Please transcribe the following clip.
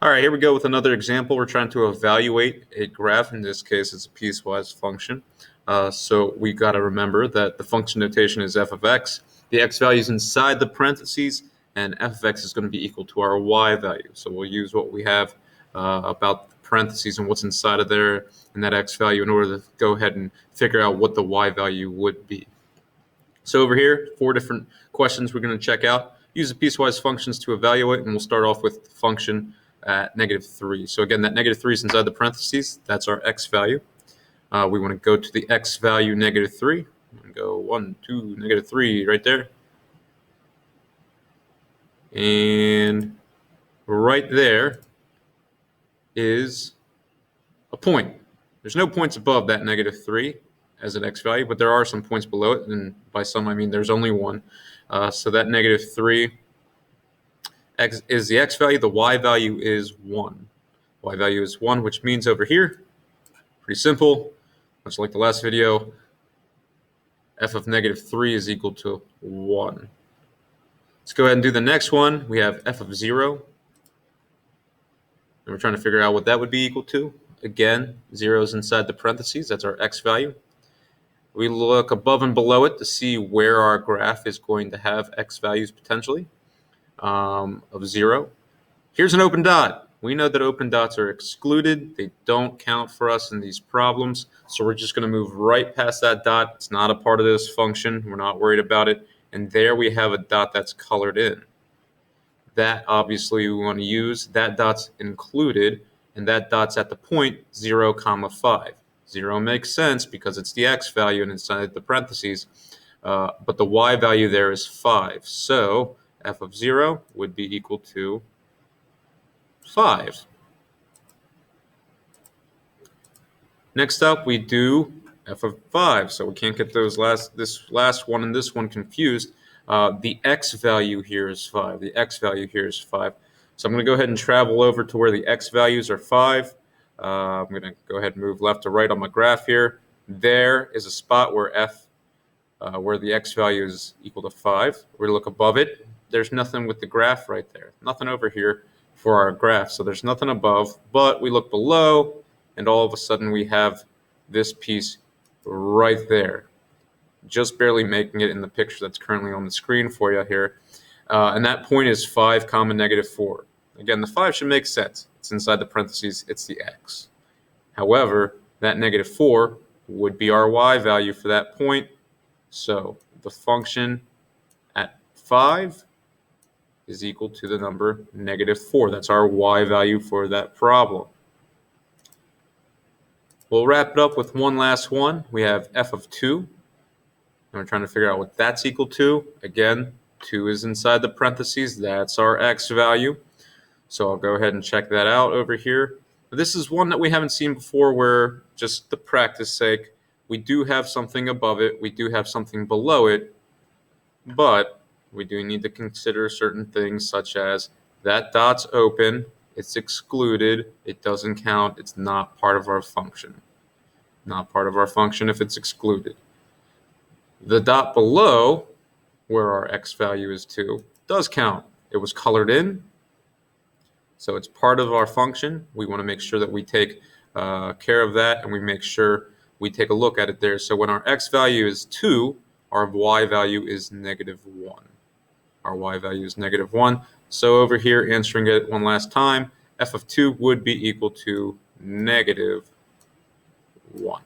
All right, here we go with another example. We're trying to evaluate a graph. In this case, it's a piecewise function. So we got to remember that the function notation is f of x. The x value is inside the parentheses, and f of x is going to be equal to our y value. So we'll use what we have about the parentheses and what's inside of there and that x value in order to go ahead and figure out what the y value would be. So over here, 4 different questions we're going to check out. Use the piecewise functions to evaluate, and we'll start off with the function at -3. So again, that -3 is inside the parentheses. That's our x value. We want to go to the x value -3. And go 1, 2, -3 right there. And right there is a point. There's no points above that -3 as an x value, but there are some points below it. And by some, I mean there's only one. So that -3 x is the x value. The y value is 1. Y value is 1, which means over here, pretty simple, much like the last video, f of -3 is equal to 1. Let's go ahead and do the next one. We have f of 0. And we're trying to figure out what that would be equal to. Again, 0 is inside the parentheses. That's our x value. We look above and below it to see where our graph is going to have x values potentially of 0. Here's an open dot. We know that open dots are excluded. They don't count for us in these problems. So we're just going to move right past that dot. It's not a part of this function. We're not worried about it. And there we have a dot that's colored in. That obviously we want to use. That dot's included, and that dot's at the point 0, 5. 0 makes sense because it's the x value and inside the parentheses, but the y value there is 5. So f of 0 would be equal to 5. Next up, we do f of 5. So we can't get this last one and this one confused. The x value here is 5. The x value here is 5. So I'm going to go ahead and travel over to where the x values are 5. I'm going to go ahead and move left to right on my graph here. There is a spot where where the x value is equal to 5. We're going to look above it. There's nothing with the graph right there. Nothing over here for our graph. So there's nothing above, but we look below, and all of a sudden we have this piece right there, just barely making it in the picture that's currently on the screen for you here. And that point is 5, -4. Again, the 5 should make sense. It's inside the parentheses. It's the x. However, that -4 would be our y value for that point. So the function at 5 is equal to the number -4. That's our y value for that problem. We'll wrap it up with one last one. We have f of 2. And we're trying to figure out what that's equal to. Again, 2 is inside the parentheses. That's our x value. So I'll go ahead and check that out over here. This is one that we haven't seen before where, just the practice sake, we do have something above it. We do have something below it. But we do need to consider certain things such as that dot's open. It's excluded. It doesn't count. It's not part of our function. Not part of our function if it's excluded. The dot below, where our x value is 2, does count. It was colored in, so it's part of our function. We want to make sure that we take care of that, and we make sure we take a look at it there. So when our x value is 2, our y value is -1. Our y value is -1. So over here, answering it one last time, f of 2 would be equal to -1.